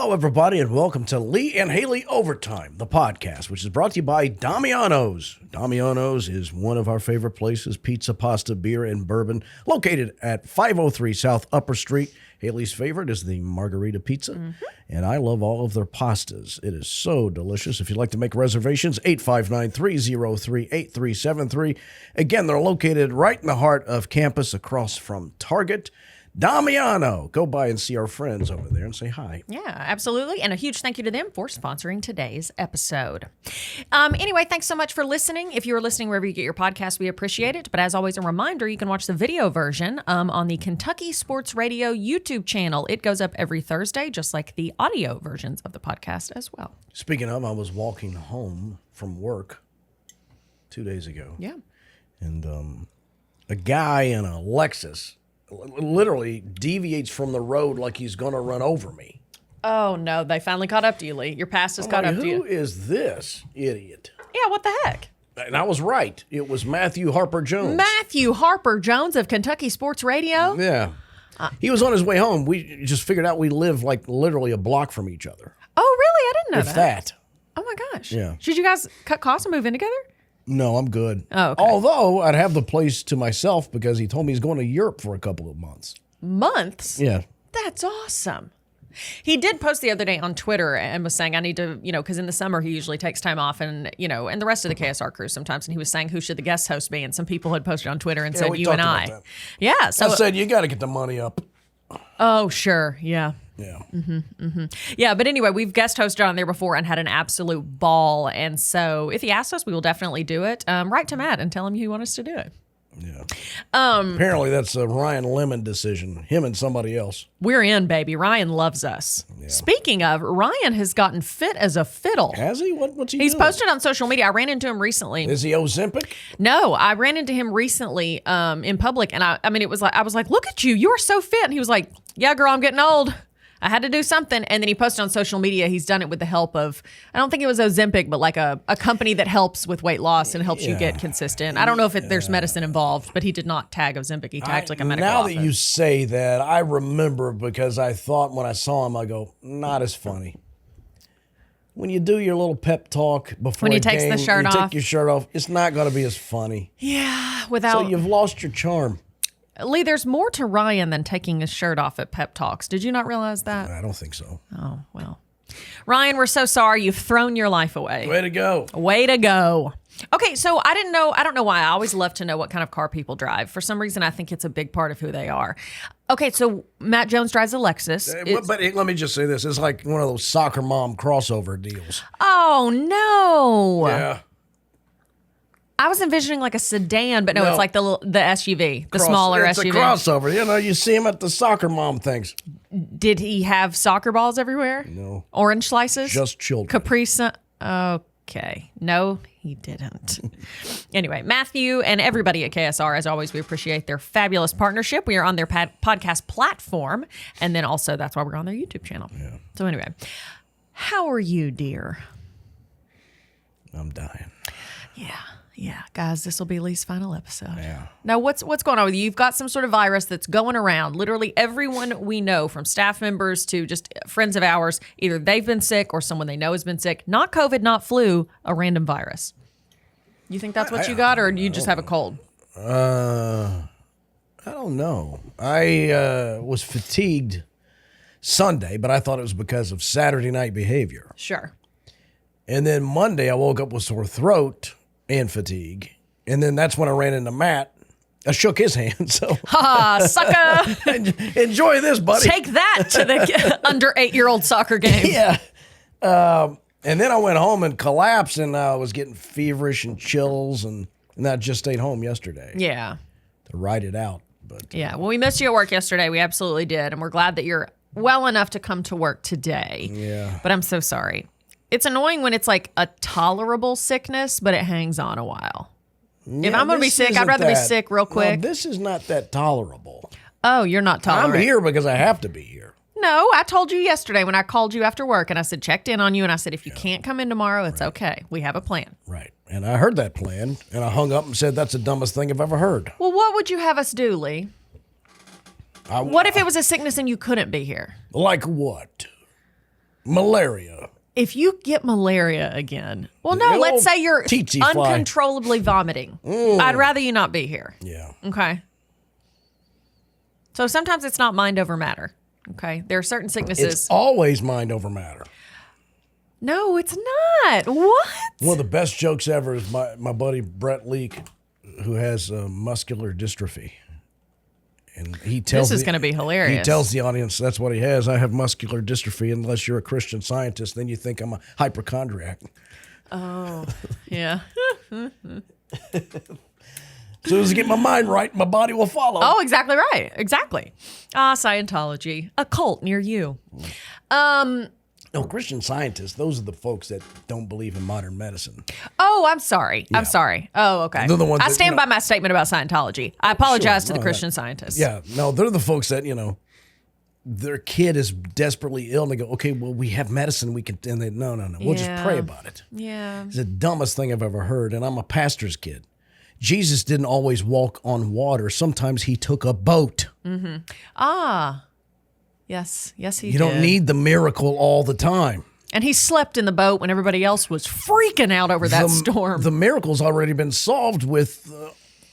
Hello, everybody, and welcome to Lee and Hayley Overtime, the podcast, which is brought to you by Damiano's. Damiano's is one of our favorite places, pizza, pasta, beer, and bourbon, located at 503 South Upper Street. Hayley's favorite is the margarita pizza, and I love all of their pastas. It is so delicious. If you'd like to make reservations, 859-303-8373. Again, they're located right in the heart of campus across from Target. Damiano. Go by and see our friends over there and say hi. Yeah, absolutely. And a huge thank you to them for sponsoring today's episode. Anyway, thanks so much for listening. If you are listening wherever you get your podcast, we appreciate it. But as always, a reminder, you can watch the video version on the Kentucky Sports Radio YouTube channel. It goes up every Thursday, just like the audio versions of the podcast as well. Speaking of, I was walking home from work 2 days ago. Yeah. And a guy in a Lexus literally deviates from the road like he's going to run over me. Oh, no. They finally caught up to you, Lee. Your past has caught up to you. Who is this idiot? Yeah, what the heck? And I was right. It was Matthew Harper Jones. Matthew Harper Jones of Kentucky Sports Radio? Yeah. He was on his way home. We just figured out we live like literally a block from each other. Oh, really? I didn't know If that. Oh, my gosh. Yeah. Should you guys cut costs and move in together? No, I'm good. Oh, okay. Although I'd have the place to myself because he told me he's going to Europe for a couple of months. Months? Yeah. That's awesome. He did post the other day on Twitter and was saying, I need to, because in the summer he usually takes time off and the rest of the KSR crew sometimes. And he was saying, who should the guest host be? And some people had posted on Twitter and said, we you talked and about I. that. Yeah. So I said, you got to get the money up. Oh, sure. Yeah. Yeah. Yeah. But anyway, we've guest hosted on there before and had an absolute ball. And so if he asks us, we will definitely do it. Write to Matt and tell him you want us to do it. Yeah. Apparently that's a Ryan Lemon decision, him and somebody else. We're in, baby. Ryan loves us. Yeah. Speaking of, Ryan has gotten fit as a fiddle. Has he? What's he He's doing? posted on social media. I ran into him recently. Is he Ozempic? No, I ran into him recently in public, and I mean, it was like I was like, "Look at you, you're so fit," and he was like, "Yeah, girl, I'm getting old. I had to do something." And then he posted on social media. He's done it with the help of, I don't think it was Ozempic, but like a company that helps with weight loss and helps you get consistent. I don't know if there's medicine involved, but he did not tag Ozempic. He tagged like a medical Now office. that you say that, I remember because I thought when I saw him, I go, not as funny. When you do your little pep talk before When he a takes the game, shirt you off. take your shirt off, it's not going to be as funny. Yeah, So without you've lost your charm. Lee, there's more to Ryan than taking his shirt off at pep talks. Did you not realize that? I don't think so. Oh, well. Ryan, we're so sorry. You've thrown your life away. Way to go. Way to go. Okay, so I don't know why. I always love to know what kind of car people drive. For some reason, I think it's a big part of who they are. Okay, so Matt Jones drives a Lexus. But let me just say this. It's like one of those soccer mom crossover deals. Oh, no. Yeah. I was envisioning like a sedan, but no, it's like the SUV, the smaller it's SUV. It's a crossover. You see him at the soccer mom things. Did he have soccer balls everywhere? No. Orange slices? Just children. Capri Sun? Okay. No, he didn't. Anyway, Matthew and everybody at KSR, as always, we appreciate their fabulous partnership. We are on their podcast platform, and then also that's why we're on their YouTube channel. Yeah. So anyway, how are you, dear? I'm dying. Yeah, guys, this will be Lee's final episode. Yeah. Now, what's going on with you? You've got some sort of virus that's going around. Literally everyone we know, from staff members to just friends of ours, either they've been sick or someone they know has been sick. Not COVID, not flu, a random virus. You think that's what you got, or do you just have a cold? I don't know. I was fatigued Sunday, but I thought it was because of Saturday night behavior. Sure. And then Monday, I woke up with sore throat and fatigue. And then that's when I ran into Matt. I shook his hand. So, Ha, sucker. enjoy this, buddy. Take that to the under 8-year-old soccer game. Yeah. And then I went home and collapsed, and I was getting feverish and chills, and I just stayed home yesterday Yeah. to ride it out. But Yeah. Well, we missed you at work yesterday. We absolutely did. And we're glad that you're well enough to come to work today. Yeah. But I'm so sorry. It's annoying when it's like a tolerable sickness, but it hangs on a while. If I'm going to be sick, I'd rather be sick real quick. No, this is not that tolerable. Oh, you're not tolerant. I'm here because I have to be here. No, I told you yesterday when I called you after work and I said, checked in on you. And I said, if you can't come in tomorrow, it's okay. We have a plan. Right. And I heard that plan, and I hung up and said, that's the dumbest thing I've ever heard. Well, what would you have us do, Lee? What if it was a sickness and you couldn't be here? Like what? Malaria. If you get malaria again, well, The no, old let's say you're tsetse fly. uncontrollably vomiting. I'd rather you not be here. Yeah. Okay. So sometimes it's not mind over matter. Okay. There are certain sicknesses. It's always mind over matter. No, it's not. What? One of the best jokes ever is my buddy Brett Leake, who has muscular dystrophy. And he tells This is going to be hilarious. He tells the audience that's what he has. I have muscular dystrophy. Unless you're a Christian Scientist, then you think I'm a hypochondriac. Oh, yeah. As soon as I get my mind right, my body will follow. Oh, exactly right. Exactly. Scientology, a cult near you. No, Christian Scientists, those are the folks that don't believe in modern medicine. Oh, I'm sorry. Yeah. I'm sorry. Oh, okay. They're the ones I that, stand by my statement about Scientology. I apologize to the No, Christian Scientists. Yeah, no, they're the folks that, their kid is desperately ill and they go, okay, well, we have medicine. We can, and they, no, we'll just pray about it. Yeah. It's the dumbest thing I've ever heard. And I'm a pastor's kid. Jesus didn't always walk on water. Sometimes he took a boat. Mm-hmm. Yes, he did. You don't need the miracle all the time. And he slept in the boat when everybody else was freaking out over that storm. The miracle's already been solved with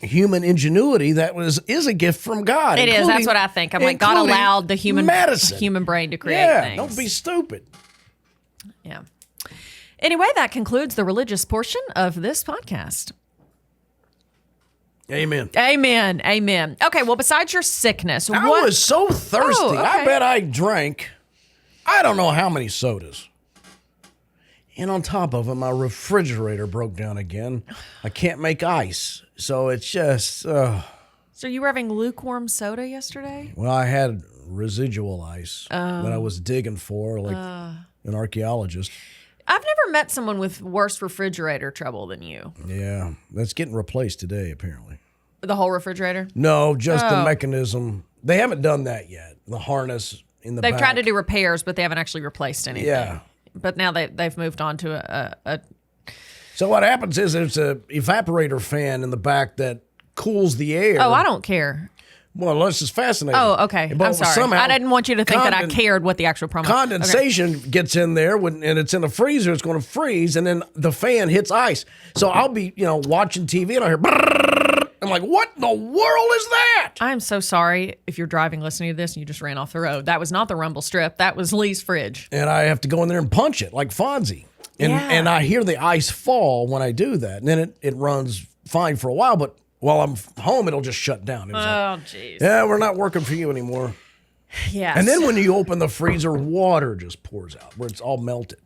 human ingenuity. That is a gift from God. It is. That's what I think. I'm like, God allowed the human brain to create things. Don't be stupid. Yeah. Anyway, that concludes the religious portion of this podcast. Amen. Amen. Okay, well, besides your sickness, I was so thirsty. Oh, okay. I bet I drank, I don't know how many sodas. And on top of it, my refrigerator broke down again. I can't make ice. So it's just, So you were having lukewarm soda yesterday? well, I had residual ice that I was digging for, like an archaeologist. I've never met someone with worse refrigerator trouble than you. Yeah, that's getting replaced today, apparently. The whole refrigerator? No, just the mechanism. They haven't done that yet. The harness in the back. They've tried to do repairs, but they haven't actually replaced anything. Yeah. But now they've moved on to a So what happens is there's a evaporator fan in the back that cools the air. Oh, I don't care. Well, this is fascinating. Oh, okay. But I'm sorry. somehow I didn't want you to think that I cared what the actual promo. Condensation gets in there and it's in the freezer. It's going to freeze, and then the fan hits ice. So I'll be, watching TV and I hear. Brrr. I'm like, what in the world is that? I'm so sorry if you're driving, listening to this, and you just ran off the road. That was not the rumble strip. That was Lee's fridge. And I have to go in there and punch it like Fonzie. And I hear the ice fall when I do that. And then it runs fine for a while, but while I'm home, it'll just shut down. It was like, jeez. yeah, we're not working for you anymore. Yes. And then when you open the freezer, water just pours out where it's all melted.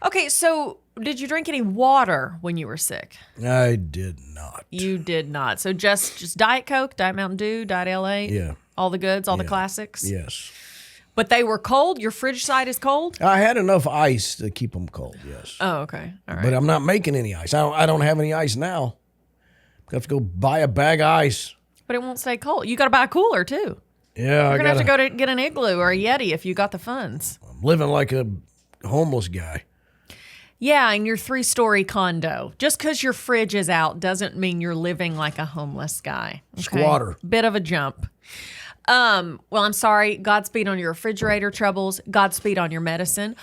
Okay, so did you drink any water when you were sick? I did not. You did not. So just Diet Coke, Diet Mountain Dew, Diet L8? Yeah. All the goods, all the classics? Yes. But they were cold? Your fridge side is cold? I had enough ice to keep them cold, yes. Oh, okay. All right. But I'm not making any ice. I don't have any ice now. I have to go buy a bag of ice. But it won't stay cold. You got to buy a cooler, too. Yeah, You're going to have to go to get an Igloo or a Yeti if you got the funds. I'm living like a homeless guy. Yeah, in your 3-story condo. Just because your fridge is out doesn't mean you're living like a homeless guy. Okay? Squatter. Bit of a jump. Well, I'm sorry. Godspeed on your refrigerator troubles. Godspeed on your medicine.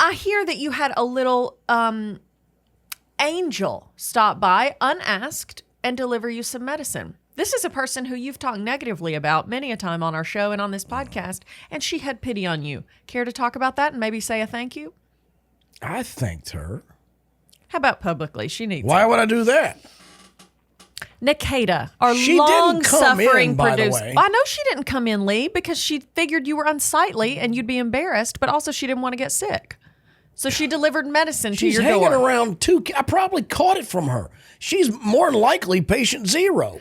I hear that you had a little angel stop by unasked and deliver you some medicine. This is a person who you've talked negatively about many a time on our show and on this podcast, and she had pity on you. Care to talk about that and maybe say a thank you? I thanked her. How about publicly? She needs Why would I do that? Nikita, our She didn't come long-suffering in, by the producer. way. I know she didn't come in, Lee, because she figured you were unsightly and you'd be embarrassed, but also she didn't want to get sick. So she delivered medicine to She's your hanging door. around too. I probably caught it from her. She's more than likely patient zero.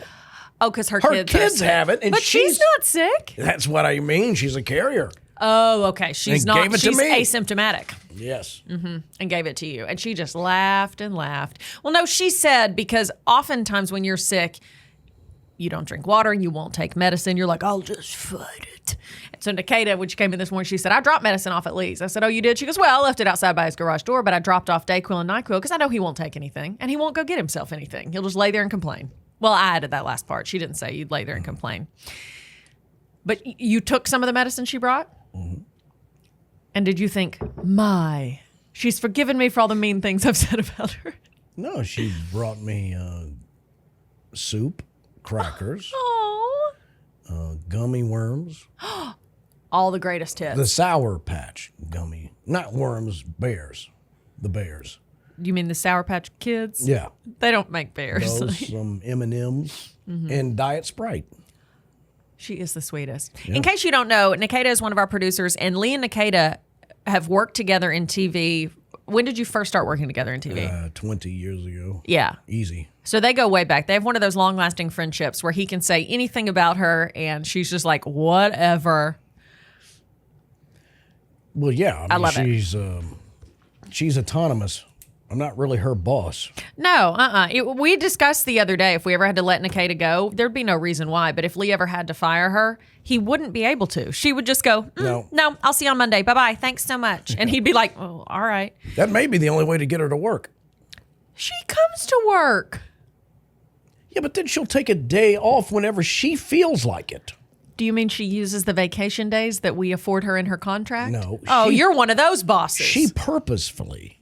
Oh, because her Her kids are kids sick. have it, and But she's not sick. That's what I mean. She's a carrier. Oh, okay. She's And not. gave it to She's me. asymptomatic. Yes. And gave it to you. And she just laughed and laughed. Well, no, she said, because oftentimes when you're sick, you don't drink water, you won't take medicine. You're like, I'll just fight it. And so Nikita, when she came in this morning, she said, I dropped medicine off at Lee's. I said, oh, you did? She goes, well, I left it outside by his garage door, but I dropped off Dayquil and NyQuil because I know he won't take anything and he won't go get himself anything. He'll just lay there and complain. Well, I added that last part. She didn't say you'd lay there and complain. But you took some of the medicine she brought? And did you think, she's forgiven me for all the mean things I've said about her? No, she brought me soup, crackers, Oh. gummy worms. All the greatest hits. The Sour Patch gummy. Not worms, bears. The bears. You mean the Sour Patch Kids? Yeah. They don't make bears. Those, some M&Ms, and Diet Sprite. She is the sweetest. Yeah. In case you don't know, Nikita is one of our producers, and Lee and Nikita have worked together in TV. When did you first start working together in TV? 20 years ago. Yeah. Easy. So they go way back. They have one of those long-lasting friendships where he can say anything about her, and she's just like, whatever. Well, yeah. I love it. She's autonomous. I'm not really her boss. No, we discussed the other day if we ever had to let Nikita go, there'd be no reason why. But if Lee ever had to fire her, he wouldn't be able to. She would just go, no, I'll see you on Monday. Bye-bye. Thanks so much. And he'd be like, oh, all right. That may be the only way to get her to work. She comes to work. Yeah, but then she'll take a day off whenever she feels like it. Do you mean she uses the vacation days that we afford her in her contract? No. Oh, you're one of those bosses. She purposefully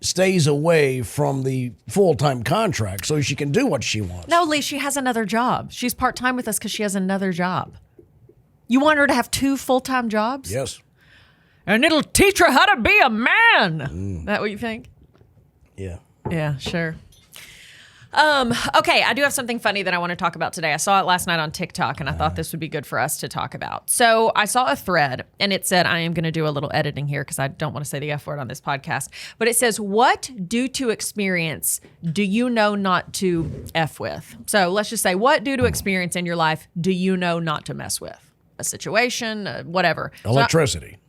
stays away from the full-time contract so she can do what she wants. No, Lee, she has another job. She's part-time with us because she has another job. You want her to have 2 full-time jobs? Yes. And it'll teach her how to be a man. That what you think? Yeah. Yeah, sure. Okay, I do have something funny that I want to talk about today. I saw it last night on TikTok, and I thought this would be good for us to talk about. So I saw a thread, and it said, I am going to do a little editing here because I don't want to say the F word on this podcast. But it says, what due to experience do you know not to F with? So let's just say, what due to experience in your life do you know not to mess with? A situation, whatever. Electricity.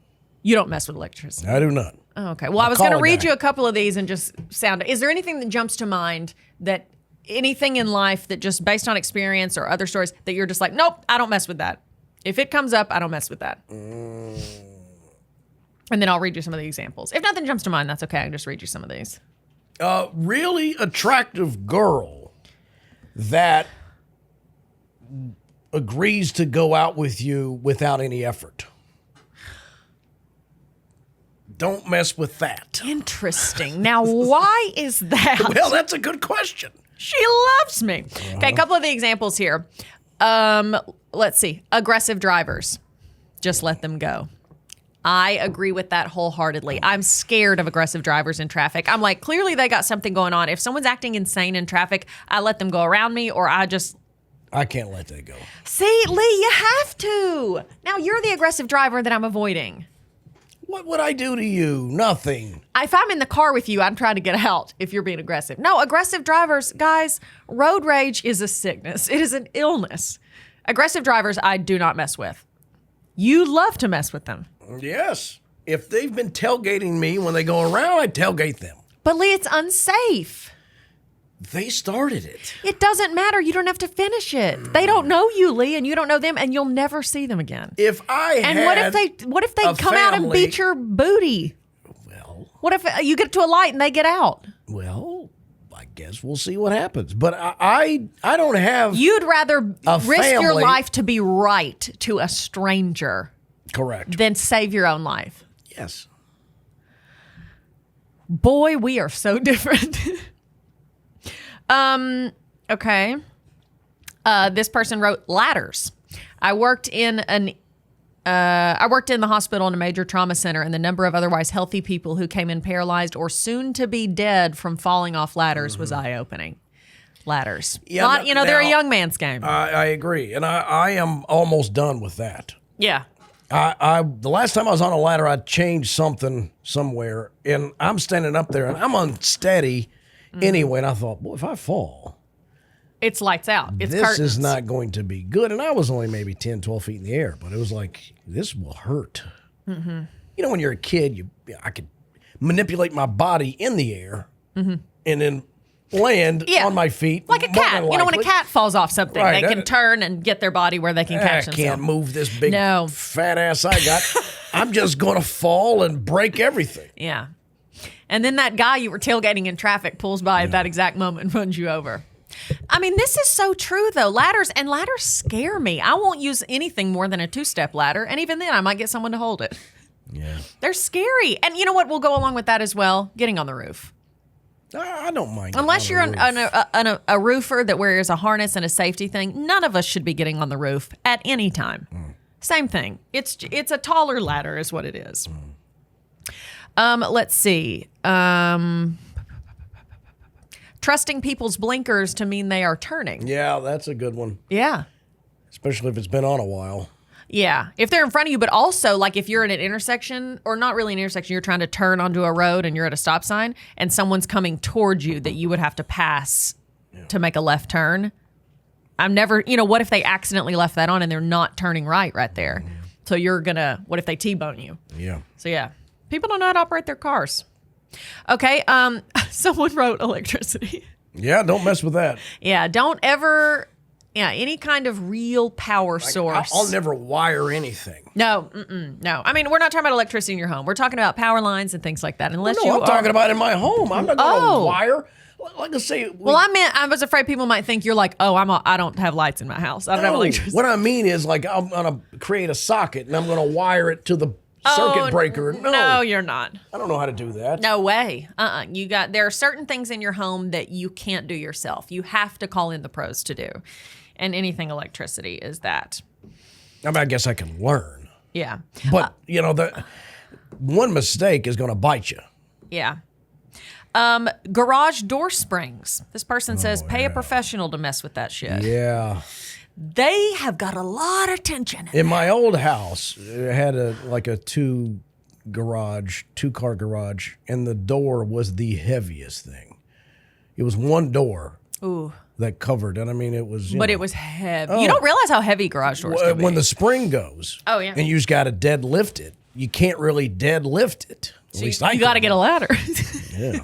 You don't mess with electricity. I do not. Oh, okay. Well, I was going to read you a couple of these and just sound. Is there anything that jumps to mind that anything in life that just based on experience or other stories that you're just like, nope, I don't mess with that. If it comes up, I don't mess with that. And then I'll read you some of the examples. If nothing jumps to mind, that's okay. I can just read you some of these. Really attractive girl that agrees to go out with you without any effort. Don't mess with that. Interesting. Now, why is that? Well, that's a good question. She loves me. Okay, a couple of the examples here. Let's see. Aggressive drivers. Just let them go. I agree with that wholeheartedly. I'm scared of aggressive drivers in traffic. I'm like, clearly they got something going on. If someone's acting insane in traffic, I let them go around me, or I can't let that go. See, Lee, you have to. Now, you're the aggressive driver that I'm avoiding. What would I do to you? Nothing. If I'm in the car with you, I'm trying to get out if you're being aggressive. No, aggressive drivers, guys, road rage is a sickness. It is an illness. Aggressive drivers, I do not mess with. You love to mess with them. Yes. If they've been tailgating me when they go around, I tailgate them. But Lee, it's unsafe. They started it. It doesn't matter. You don't have to finish it. They don't know you, Lee, and you don't know them, and you'll never see them again. If I and had what if they come out and beat your booty? Well, what if you get to a light and they get out? Well, I guess we'll see what happens. But I don't have. You'd rather risk your family. life to be right to a stranger, Correct, than save your own life. Yes. Boy, we are so different. Okay. This person wrote ladders. I worked in the hospital in a major trauma center, and the number of otherwise healthy people who came in paralyzed or soon to be dead from falling off ladders was eye-opening. Ladders. Yeah, They're a young man's game. I agree. And I am almost done with that. Yeah. The last time I was on a ladder, I changed something somewhere, and I'm standing up there, and I'm unsteady anyway. And I thought, boy, if I fall, it's lights out. It's this curtains. is not going to be good. And I was only maybe 10, 12 feet in the air, but it was like, this will hurt. Mm-hmm. You know, when you're a kid, I could manipulate my body in the air and then land on my feet. Like a cat. You know, when a cat falls off something, Right, they can turn and get their body where they can catch themselves. I can't move this big fat ass I got. I'm just going to fall and break everything. Yeah. And then that guy you were tailgating in traffic pulls by at that exact moment and runs you over. I mean, this is so true, though. Ladders scare me. I won't use anything more than a 2-step ladder, and even then, I might get someone to hold it. Yeah. They're scary. And you know what will go along with that as well? Getting on the roof. I don't mind. Unless you're a roofer that wears a harness and a safety thing, none of us should be getting on the roof at any time. Same thing. It's a taller ladder is what it is. Let's see. Trusting people's blinkers to mean they are turning. Yeah, that's a good one. Yeah. Especially if it's been on a while. Yeah. If they're in front of you, but also like if you're at an intersection, or not really an intersection, you're trying to turn onto a road and you're at a stop sign and someone's coming towards you that you would have to pass to make a left turn. I'm never, what if they accidentally left that on and they're not turning right there? So what if they T-bone you? Yeah. So yeah, people don't know how to operate their cars. Okay. Someone wrote electricity. Yeah, don't mess with that. Yeah, don't ever, any kind of real power source. I'll never wire anything. No. I mean, we're not talking about electricity in your home. We're talking about power lines and things like that. Unless I'm talking about in my home. I'm not going to wire. Like I say, I was afraid people might think you're like, I don't have lights in my house. I don't have electricity. What I mean is, like, I'm going to create a socket and I'm going to wire it to the circuit breaker. No, you're not. I don't know how to do that. No way. There are certain things in your home that you can't do yourself. You have to call in the pros to do. And anything electricity is that. I mean, I guess I can learn. Yeah. But, the one mistake is going to bite you. Yeah. Garage door springs. This person says, pay a professional to mess with that shit. Yeah. They have got a lot of tension. In my old house, it had a two-car garage, and the door was the heaviest thing. It was one door. Ooh. That covered, and I mean, it was. It was heavy. Oh. You don't realize how heavy garage doors can be. When the spring goes. Oh, yeah. And you just got to deadlift it. You can't really deadlift it. At least you got to get a ladder. Yeah.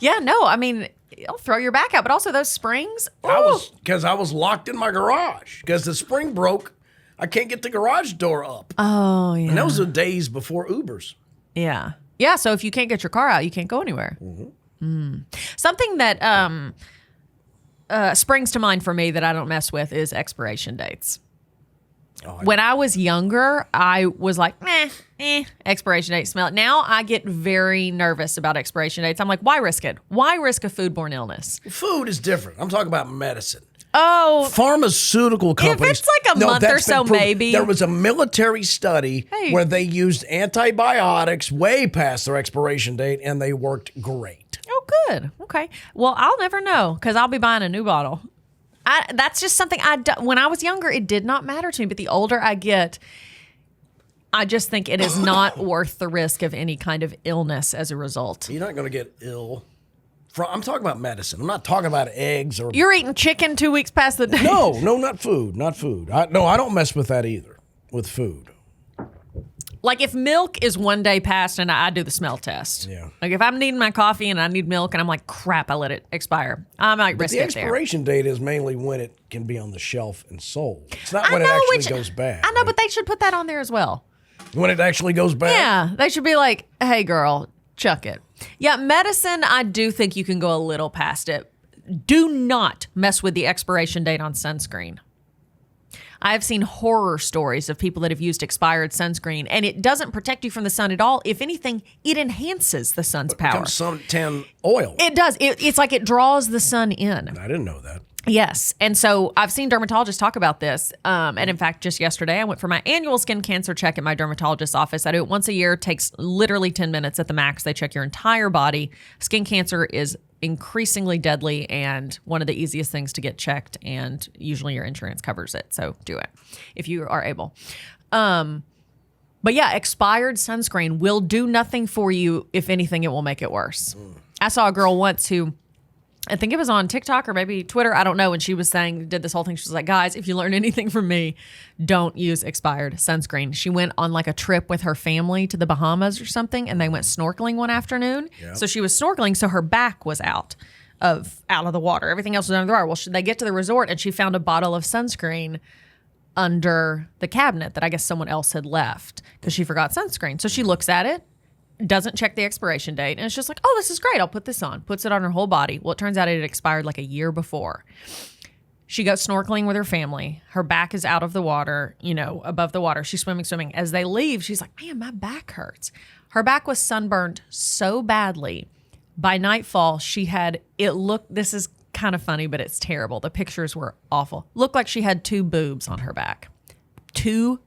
Yeah, no, I mean, it'll throw your back out, but also those springs. Because I was locked in my garage because the spring broke. I can't get the garage door up. Oh, yeah. And that was the days before Ubers. Yeah. Yeah, so if you can't get your car out, you can't go anywhere. Something that springs to mind for me that I don't mess with is expiration dates. When I was younger, I was like, expiration date, smell it. Now I get very nervous about expiration dates. I'm like, why risk it? Why risk a foodborne illness? Food is different. I'm talking about medicine. Oh. Pharmaceutical companies. If it's like a month or so, maybe. There was a military study where they used antibiotics way past their expiration date, and they worked great. Oh, good. Okay. Well, I'll never know because I'll be buying a new bottle. That's just something when I was younger, it did not matter to me. But the older I get, I just think it is not worth the risk of any kind of illness as a result. You're not going to get ill. I'm talking about medicine. I'm not talking about eggs or. You're eating chicken 2 weeks past the day. No, not food. Not food. I don't mess with that either. With food. Like if milk is 1 day past and I do the smell test. Yeah. Like if I'm needing my coffee and I need milk and I'm like, crap, I let it expire. I might risk it there. The expiration date is mainly when it can be on the shelf and sold. It's not when it actually goes bad. I know, but they should put that on there as well. When it actually goes bad? Yeah. They should be like, hey, girl, chuck it. Yeah, medicine, I do think you can go a little past it. Do not mess with the expiration date on sunscreen. I've seen horror stories of people that have used expired sunscreen, and it doesn't protect you from the sun at all. If anything, it enhances the sun's power. It becomes suntan oil. It does. It's like it draws the sun in. I didn't know that. Yes. And so I've seen dermatologists talk about this. And in fact, just yesterday, I went for my annual skin cancer check at my dermatologist's office. I do it once a year. It takes literally 10 minutes at the max. They check your entire body. Skin cancer is increasingly deadly and one of the easiest things to get checked. And usually your insurance covers it. So do it if you are able. But yeah, expired sunscreen will do nothing for you. If anything, it will make it worse. I saw a girl once who, I think it was on TikTok or maybe Twitter, I don't know, and she was saying, did this whole thing. She was like, guys, if you learn anything from me, don't use expired sunscreen. She went on like a trip with her family to the Bahamas or something, and they went snorkeling one afternoon. Yep. So she was snorkeling, so her back was out of the water. Everything else was under the water. Well, they get to the resort, and she found a bottle of sunscreen under the cabinet that I guess someone else had left because she forgot sunscreen. So she looks at it, doesn't check the expiration date, and it's just like, oh, this is great. I'll put this on. Puts it on her whole body. Well, it turns out it had expired like a year before. She goes snorkeling with her family. Her back is out of the water, above the water. She's swimming. As they leave, she's like, man, my back hurts. Her back was sunburned so badly. By nightfall, this is kind of funny, but it's terrible. The pictures were awful. Looked like she had 2 boobs on her back. 2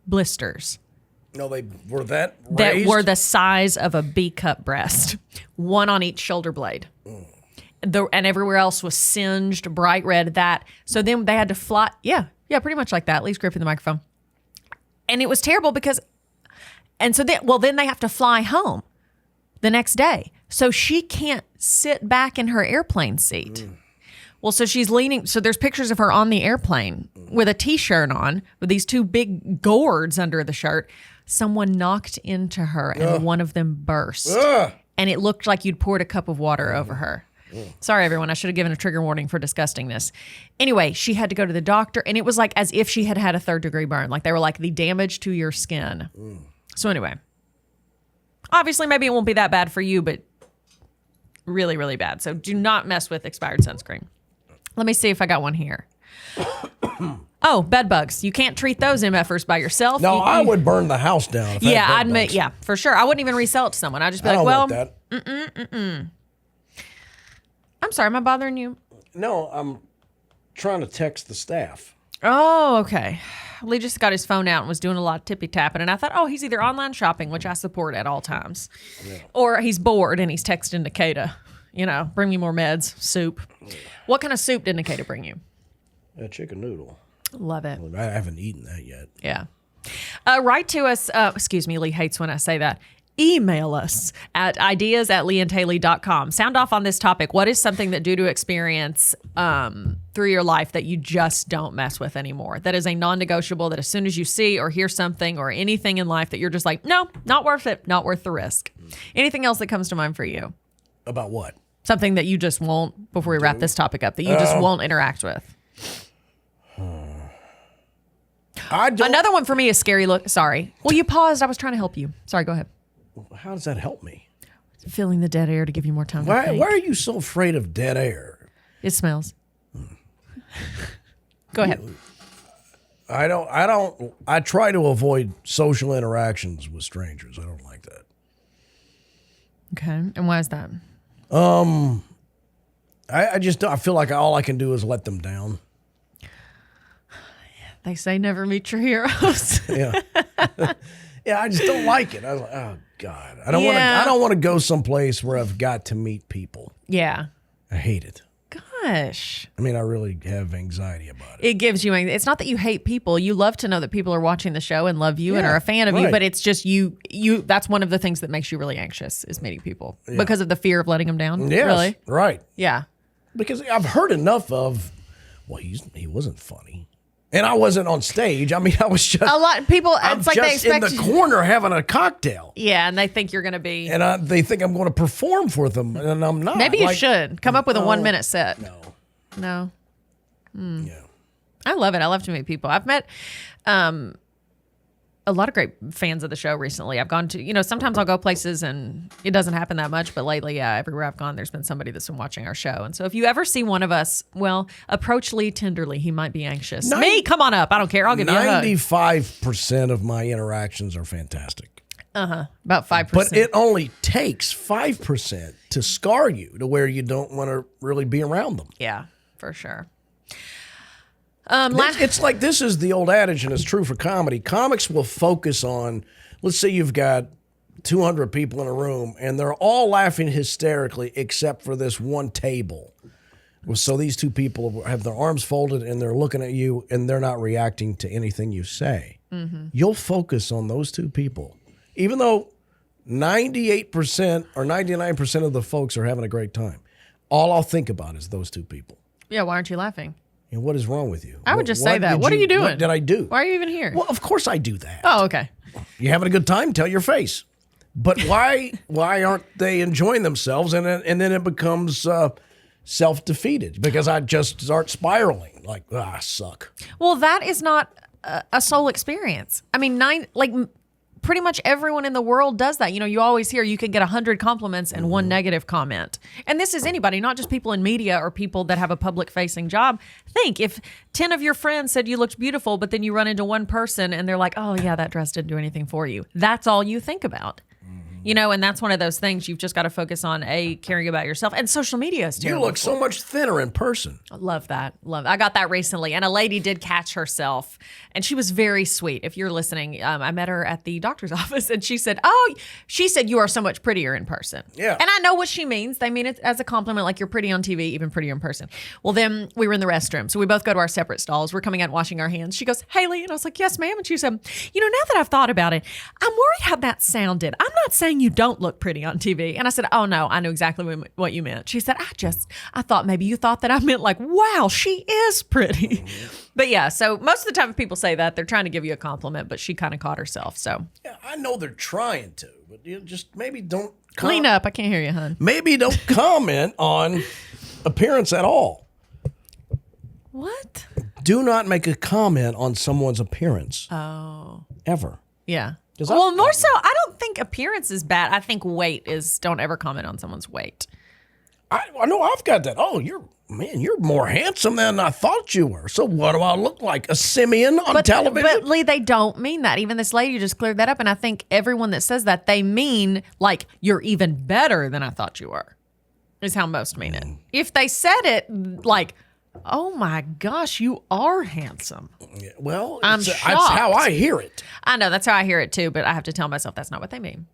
blisters. No, they were that raised? That were the size of a B-cup breast. 1 on each shoulder blade. And everywhere else was singed, bright red, So then they had to fly. Yeah, pretty much like that. Lee's gripping the microphone. And it was terrible because... And so then they have to fly home the next day. So she can't sit back in her airplane seat. Well, so she's leaning. So there's pictures of her on the airplane with a T-shirt on with these 2 big gourds under the shirt. Someone knocked into her and one of them burst. And it looked like you'd poured a cup of water over her. Sorry, everyone. I should have given a trigger warning for disgustingness. Anyway, she had to go to the doctor, and it was like as if she had had a 3rd-degree burn. Like they were like the damage to your skin. So anyway, obviously maybe it won't be that bad for you, but really, really bad. So do not mess with expired sunscreen. Let me see if I got one here. Oh, bed bugs. You can't treat those MFers by yourself. No, I would burn the house down. If I had bed bugs. Yeah, for sure. I wouldn't even resell it to someone. I'd just be like, want well, that. I'm sorry, am I bothering you? No, I'm trying to text the staff. Oh, okay. Lee just got his phone out and was doing a lot of tippy tapping, and I thought, he's either online shopping, which I support at all times, or he's bored and he's texting Nikita, bring me more meds, soup. What kind of soup did Nikita bring you? A chicken noodle. Love it. I haven't eaten that yet. Yeah. Write to us. Excuse me, Lee hates when I say that. Email us at ideas@leeandhaley.com. Sound off on this topic. What is something that due to experience through your life that you just don't mess with anymore? That is a non-negotiable, that as soon as you see or hear something or anything in life that you're just like, no, not worth it, not worth the risk. Anything else that comes to mind for you? About what? Something that you just won't, before we wrap this topic up, that you just won't interact with. Another one for me is scary look. Sorry. Well, you paused. I was trying to help you. Sorry, go ahead. How does that help me? Filling the dead air to give you more time to think. Why are you so afraid of dead air? It smells. Go ahead. I try to avoid social interactions with strangers. I don't like that. Okay. And why is that? I feel like all I can do is let them down. They say never meet your heroes. Yeah. Yeah, I just don't like it. I was like, oh God. I don't want to go someplace where I've got to meet people. Yeah. I hate it. Gosh. I mean, I really have anxiety about it. It gives you, it's not that you hate people. You love to know that people are watching the show and love you and are a fan of you, but it's just you, that's one of the things that makes you really anxious is meeting people because of the fear of letting them down. Yes, really? Right. Yeah. Because I've heard enough of, he wasn't funny. And I wasn't on stage. I mean, I was just a lot of people. I'm it's like just they expect in the corner having a cocktail. Yeah, and they think you're going to be. And they think I'm going to perform for them, and I'm not. Maybe you should come up with a 1 minute set. No. Yeah. I love it. I love to meet people. I've met a lot of great fans of the show recently. I've gone to, sometimes I'll go places and it doesn't happen that much, but lately, everywhere I've gone, there's been somebody that's been watching our show. And so if you ever see one of us, approach Lee tenderly. He might be anxious. Me, come on up. I don't care. I'll give you a hug. 95% of my interactions are fantastic. About 5%. But it only takes 5% to scar you to where you don't want to really be around them. Yeah, for sure. It's like, this is the old adage, and it's true for comedy. Comics will focus on, let's say you've got 200 people in a room, and they're all laughing hysterically except for this one table. So these two people have their arms folded, and they're looking at you, and they're not reacting to anything you say. Mm-hmm. You'll focus on those two people. Even though 98% or 99% of the folks are having a great time, all I'll think about is those two people. Yeah, why aren't you laughing? And what is wrong with you? I would just say that. What are you doing? What did I do? Why are you even here? Well, of course I do that. Oh, okay. You having a good time? Tell your face. But why aren't they enjoying themselves? And then it becomes self-defeated because I just start spiraling like, I suck. Well, that is not a soul experience. I mean, pretty much everyone in the world does that. You always hear you can get 100 compliments and one negative comment. And this is anybody, not just people in media or people that have a public-facing job. Think, if 10 of your friends said you looked beautiful, but then you run into one person and they're like, oh, yeah, that dress didn't do anything for you. That's all you think about. And that's one of those things you've just got to focus on, caring about yourself. And social media is terrible. You look so much thinner in person. I love that. I got that recently. And a lady did catch herself, and she was very sweet. If you're listening, I met her at the doctor's office, and she said, you are so much prettier in person. Yeah. And I know what she means. They mean it as a compliment, like you're pretty on TV, even prettier in person. Well, then we were in the restroom. So we both go to our separate stalls. We're coming out and washing our hands. She goes, Hayley. And I was like, yes, ma'am. And she said, now that I've thought about it, I'm worried how that sounded. I'm not saying you don't look pretty on TV. And I said, oh no, I know exactly what you meant. She said, I thought maybe you thought that I meant like, wow, she is pretty. But yeah, so most of the time if people say that, they're trying to give you a compliment, but she kind of caught herself. So yeah, I know they're trying to, but just maybe don't clean up. I can't hear you, hon. Maybe don't comment on appearance at all. What? Do not make a comment on someone's appearance. Oh. Ever. Yeah. More so, I don't think appearance is bad. I think weight is, don't ever comment on someone's weight. I know I've got that. Oh, you're more handsome than I thought you were. So what do I look like? A simian on television? But Lee, they don't mean that. Even this lady just cleared that up. And I think everyone that says that, they mean like, you're even better than I thought you were, is how most mean it. If they said it like, oh my gosh, you are handsome. Yeah, well, that's how I hear it. I know, that's how I hear it too, but I have to tell myself that's not what they mean.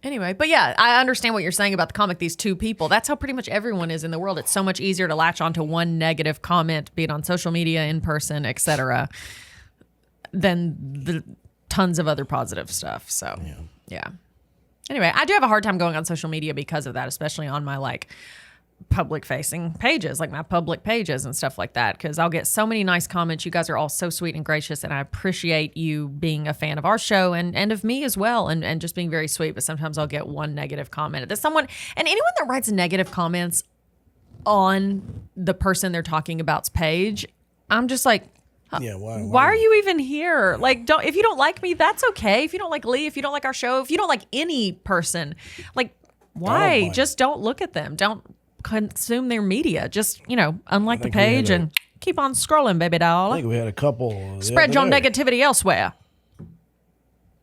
Anyway, but yeah, I understand what you're saying about the comic, these two people. That's how pretty much everyone is in the world. It's so much easier to latch onto one negative comment, be it on social media, in person, etc., than the tons of other positive stuff. So, yeah. Anyway, I do have a hard time going on social media because of that, especially on my public facing pages, like my public pages and stuff like that, because I'll get so many nice comments. You guys are all so sweet and gracious, and I appreciate you being a fan of our show and of me as well, and just being very sweet. But sometimes I'll get one negative comment. There's someone, and anyone that writes negative comments on the person they're talking about's page, I'm just like, why are you even here? Like, if you don't like me, that's okay. If you don't like Lee, if you don't like our show, if you don't like any person, like, why? Just don't look at them. Don't consume their media. Just, unlike the page and keep on scrolling, baby doll. I think we had a couple. Spread your negativity elsewhere.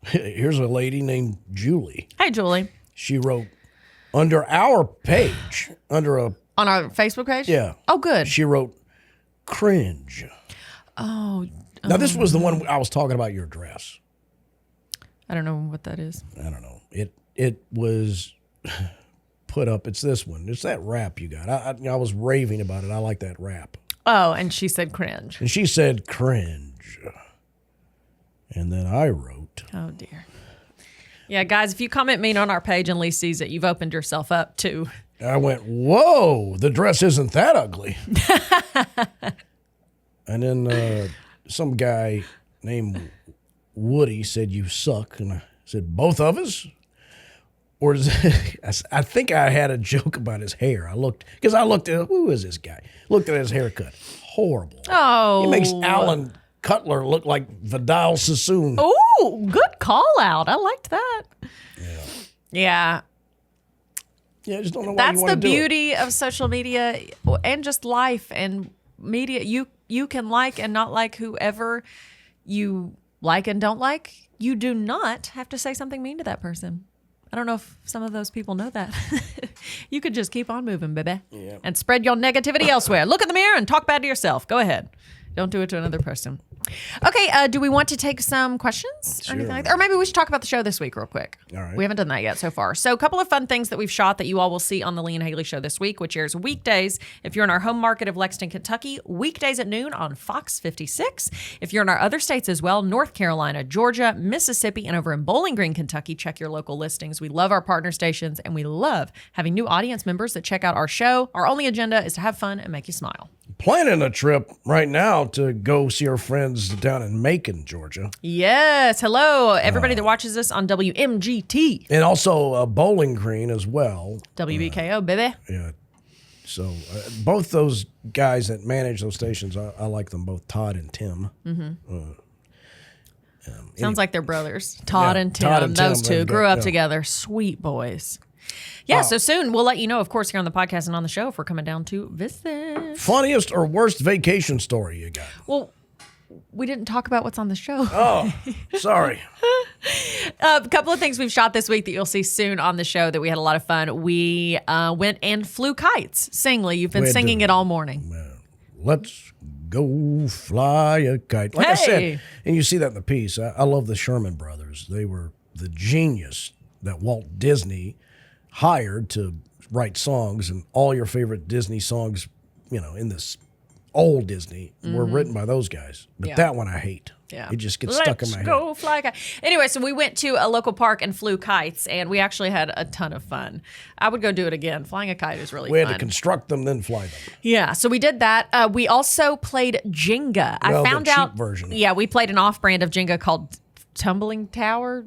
Here's a lady named Julie. Hey, Julie. She wrote under our page, on our Facebook page? Yeah. Oh, good. She wrote cringe. Oh. Now, this was the one I was talking about, your dress. I don't know what that is. I don't know. It was put up. It's this one. It's that rap you got. I was raving about it. I like that rap. Oh, and she said cringe. And she said cringe. And then I wrote. Oh, dear. Yeah, guys, if you comment mean on our page and Lee sees it, you've opened yourself up to. I went, whoa, the dress isn't that ugly. And then some guy named Woody said, you suck. And I said, both of us? Or is it, I think I had a joke about his hair. I looked at, who is this guy? Looked at his haircut. Horrible. Oh. He makes Alan Cutler look like Vidal Sassoon. Oh, good call out. I liked that. Yeah. Yeah, I just don't know why That's you want to do it. That's the beauty of social media and just life and media. You can like and not like whoever you like and don't like. You do not have to say something mean to that person. I don't know if some of those people know that. You could just keep on moving, baby. Yeah. And spread your negativity elsewhere. Look in the mirror and talk bad to yourself. Go ahead. Don't do it to another person. Okay, do we want to take some questions or anything like that? Or maybe we should talk about the show this week real quick. All right. We haven't done that yet so far. So a couple of fun things that we've shot that you all will see on the Lee and Hayley show this week, which airs weekdays if you're in our home market of Lexington, Kentucky, weekdays at noon on Fox 56. If you're in our other states as well, North Carolina, Georgia, Mississippi, and over in Bowling Green, Kentucky, check your local listings. We love our partner stations, and we love having new audience members that check out our show. Our only agenda is to have fun and make you smile. Planning a trip right now to go see our friends down in Macon, Georgia. Yes. Hello, everybody that watches us on WMGT. And also Bowling Green as well. WBKO, baby. Yeah. So both those guys that manage those stations, I like them both, Todd and Tim. Mm-hmm. Sounds like they're brothers. Todd Yeah, and Tim. Todd and Those Tim, two grew up yeah. together. Sweet boys. Yeah, so soon we'll let you know, of course, here on the podcast and on the show if we're coming down to visit. Funniest or worst vacation story you got? Well, we didn't talk about what's on the show. Oh, sorry. A couple of things we've shot this week that you'll see soon on the show that we had a lot of fun. We went and flew kites singly. You've been We had singing to- it all morning. Let's go fly a kite. Like I Hey. said, and you see that in the piece. I love the Sherman brothers. They were the genius that Walt Disney hired to write songs, and all your favorite Disney songs, in this old Disney, were written by those guys. But Yeah. that one I hate. Yeah. It just gets stuck in my Let's head. go fly a kite. Anyway, so we went to a local park and flew kites, and we actually had a ton of fun. I would go do it again. Flying a kite is really We fun. had to construct them, then fly them. Yeah, so we did that. We also played Jenga. Well, I the found cheap out version. Yeah, we played an off-brand of Jenga called Jumbling Tower.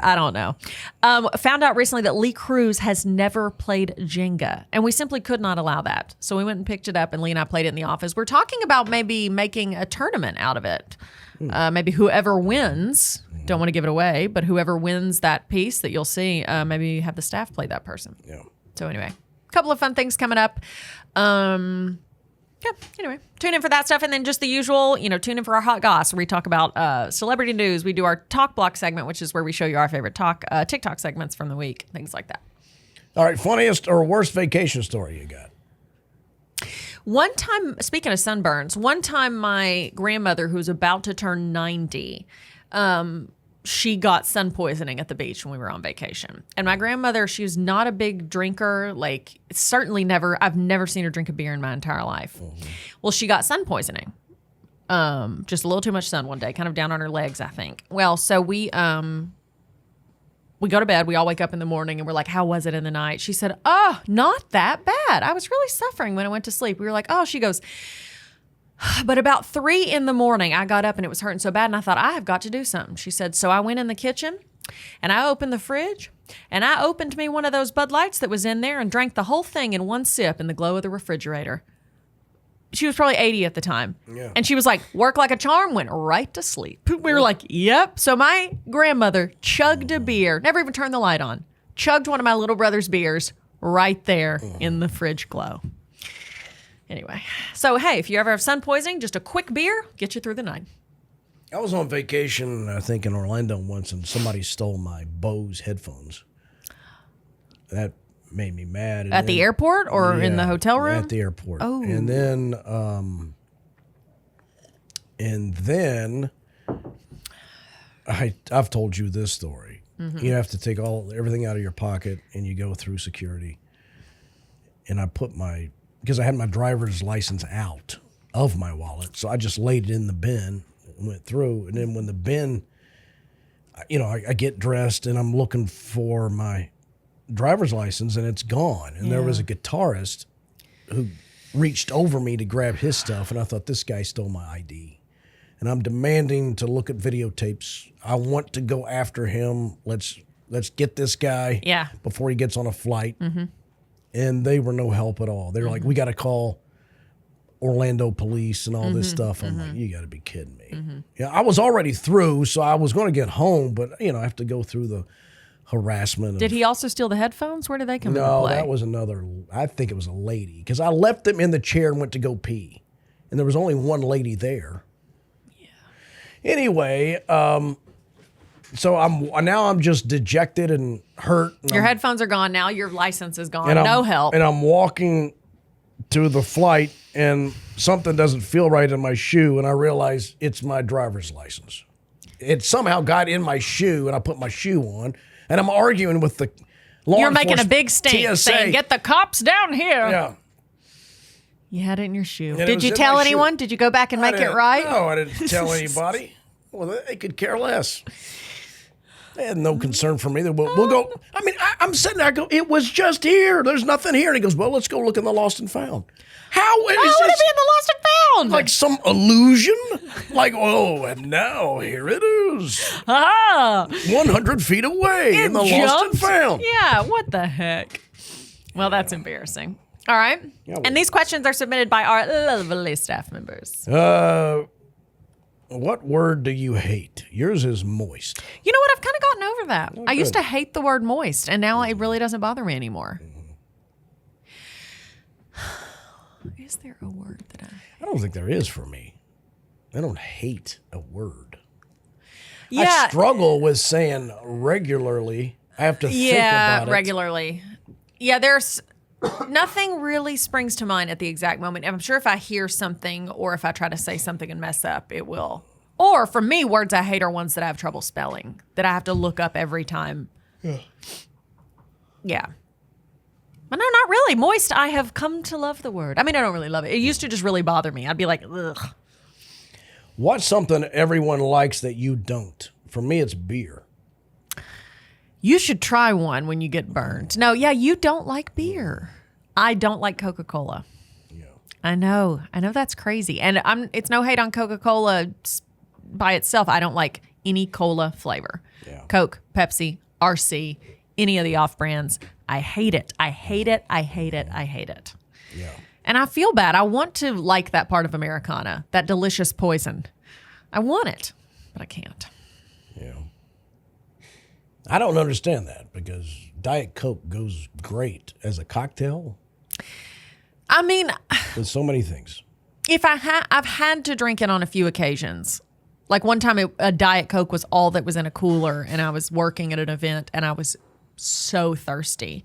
I don't know. Found out recently that Lee Cruz has never played Jenga, and we simply could not allow that. So we went and picked it up, and Lee and I played it in the office. We're talking about maybe making a tournament out of it. Maybe whoever wins, don't want to give it away, but whoever wins that piece that you'll see, maybe have the staff play that person. Yeah. So anyway, a couple of fun things coming up. Yeah, anyway, tune in for that stuff. And then just the usual, tune in for our Hot Goss, where we talk about celebrity news. We do our Talk Block segment, which is where we show you our favorite TikTok segments from the week, things like that. All right, funniest or worst vacation story you got? One time, speaking of sunburns, my grandmother, who's about to turn 90, she got sun poisoning at the beach when we were on vacation. And my grandmother, she was not a big drinker. Like, I've never seen her drink a beer in my entire life. Mm-hmm. Well, she got sun poisoning. Just a little too much sun one day, kind of down on her legs, I think. Well, so we go to bed. We all wake up in the morning and we're like, how was it in the night? She said, oh, not that bad. I was really suffering when I went to sleep. We were like, oh, she goes, but about 3 a.m, I got up and it was hurting so bad. And I thought, I have got to do something. She said, so I went in the kitchen and I opened the fridge and I opened me one of those Bud Lights that was in there and drank the whole thing in one sip in the glow of the refrigerator. She was probably 80 at the time. Yeah. And she was like, work like a charm, went right to sleep. We were like, yep. So my grandmother chugged a beer, never even turned the light on, chugged one of my little brother's beers right there in the fridge glow. Anyway, so hey, if you ever have sun poisoning, just a quick beer, get you through the night. I was on vacation, I think, in Orlando once, and somebody stole my Bose headphones. That made me mad. And At the airport or in the hotel room? At the airport. Oh. And then I've told you this story. Mm-hmm. You have to take everything out of your pocket and you go through security. And I put because I had my driver's license out of my wallet, so I just laid it in the bin and went through. And then when the bin, I get dressed and I'm looking for my driver's license and it's gone. And there was a guitarist who reached over me to grab his stuff, and I thought, this guy stole my ID. And I'm demanding to look at videotapes. I want to go after him. Let's get this guy before he gets on a flight. Mm-hmm. And they were no help at all. They were like, we got to call Orlando police and all this stuff. I'm like, you got to be kidding me. Mm-hmm. Yeah, I was already through, so I was going to get home, but I have to go through the harassment. Did he also steal the headphones? Where did they come into No, play? that was another. I think it was a lady, because I left them in the chair and went to go pee, and there was only one lady there. Yeah. Anyway, so I'm just dejected and hurt. And Your headphones are gone now. Your license is gone. and No help. And I'm walking to the flight, and something doesn't feel right in my shoe, and I realize it's my driver's license. It somehow got in my shoe, and I put my shoe on, and I'm arguing with the law You're making a enforcement big stink TSA. saying, get the cops down here. Yeah. You had it in your shoe. And it Did was you in tell my shoe. anyone? Did you go back and make it right? No, I didn't tell anybody. Well, they could care less. They had no concern for me. We'll go. I mean, I'm sitting there. I go, it was just here. There's nothing here. And he goes, well, let's go look in the lost and found. How would it be in the lost and found? like some illusion? Like, oh, and now here it is. 100 feet away in the lost and found. Yeah, what the heck? Well, that's embarrassing. All right. Yeah, well. And these questions are submitted by our lovely staff members. What word do you hate? Yours is moist. You know what? I've kind of gotten over that. Oh, I used good. to hate the word moist, and now it really doesn't bother me anymore. Is there a word that I don't think there is for me. I don't hate a word. Yeah. I struggle with saying regularly. I have to think about it. Regularly. Yeah, there's nothing really springs to mind at the exact moment. I'm sure if I hear something or if I try to say something and mess up, it will. Or for me, words I hate are ones that I have trouble spelling, that I have to look up every time. Yeah. But no, not really. Moist, I have come to love the word. I mean, I don't really love it. It used to just really bother me. I'd be like, ugh. What's something everyone likes that you don't? For me, it's beer. You should try one when you get burned. No, yeah, you don't like beer. I don't like Coca-Cola. Yeah. I know that's crazy. And it's no hate on Coca-Cola by itself. I don't like any cola flavor. Yeah. Coke, Pepsi, RC, any of the off brands. I hate it. I hate it. I hate it. I hate it. Yeah. And I feel bad. I want to like that part of Americana, that delicious poison. I want it, but I can't. Yeah. I don't understand that because Diet Coke goes great as a cocktail I mean, with so many things. if I've had to drink it on a few occasions. Like one time, a Diet Coke was all that was in a cooler, and I was working at an event, and I was so thirsty,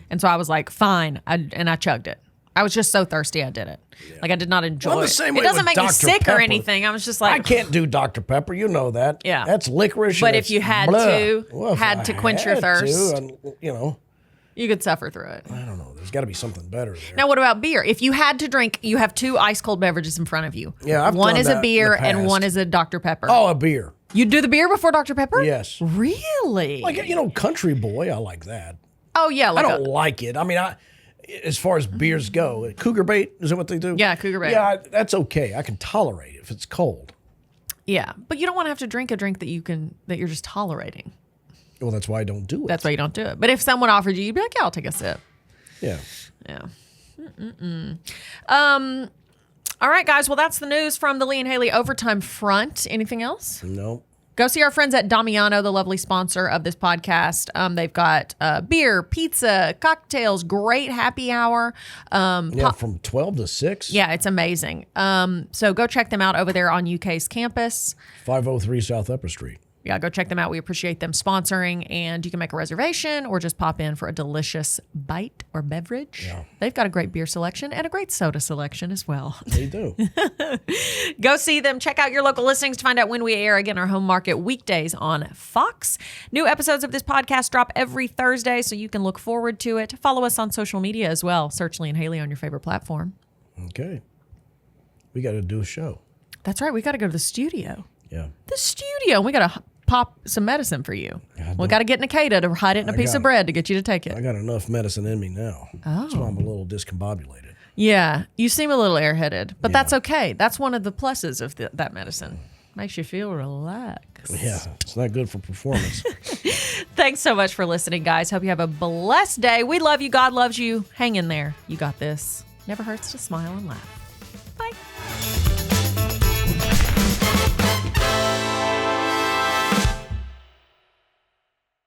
and so I was like, "Fine," and I chugged it. I was just so thirsty, I did it. Yeah. Like I did not enjoy I'm the it. same It way doesn't with make me Dr. sick Pepper. or anything. I was just like, I can't do Dr. Pepper. You know that. Yeah. That's licorice. But and if you it's had blah. to, Well, if had I to quench your had thirst. to, and, you know, you could suffer through it. I don't know. There's got to be something better there. Now, what about beer? If you had to drink, you have two ice cold beverages in front of you. Yeah, I've one done is that a in beer the and past. one is a Dr. Pepper. Oh, a beer. You do the beer before Dr. Pepper? Yes. Really? Like, you know, Country Boy, I like that. Oh yeah, I like don't like it. I mean, as far as beers go, Cougar Bait, is that what they do? Yeah, Cougar Bait. Yeah, that's okay. I can tolerate it if it's cold. yeah, but you don't want to have to drink a drink that you're just tolerating. Well, that's why I don't do it. That's why you don't do it. But if someone offered you, you'd be like, yeah, I'll take a sip. Yeah. Yeah. All right, guys. Well, that's the news from the Lee and Hayley overtime front. Anything else? No. Go see our friends at Damiano, the lovely sponsor of this podcast. They've got beer, pizza, cocktails, great happy hour. Yeah, from 12 to 6. Yeah, it's amazing. So go check them out over there on UK's campus. 503 South Upper Street. Yeah, go check them out. We appreciate them sponsoring, and you can make a reservation or just pop in for a delicious bite or beverage. Yeah. They've got a great beer selection and a great soda selection as well. They do. Go see them. Check out your local listings to find out when we air again our home market weekdays on Fox. New episodes of this podcast drop every Thursday, so you can look forward to it. Follow us on social media as well. Search Lee and Hayley on your favorite platform. Okay. We got to do a show. That's right. We got to go to the studio. Yeah. The studio. We got to pop some medicine for you. Yeah, We got to get Nikita to hide it in a piece of bread to get you to take I it. got enough medicine in me now. Oh. That's why I'm a little discombobulated. Yeah. You seem a little airheaded, but that's okay. That's one of the pluses of that medicine. Makes you feel relaxed. Yeah. It's not good for performance. Thanks so much for listening, guys. Hope you have a blessed day. We love you. God loves you. Hang in there. You got this. Never hurts to smile and laugh.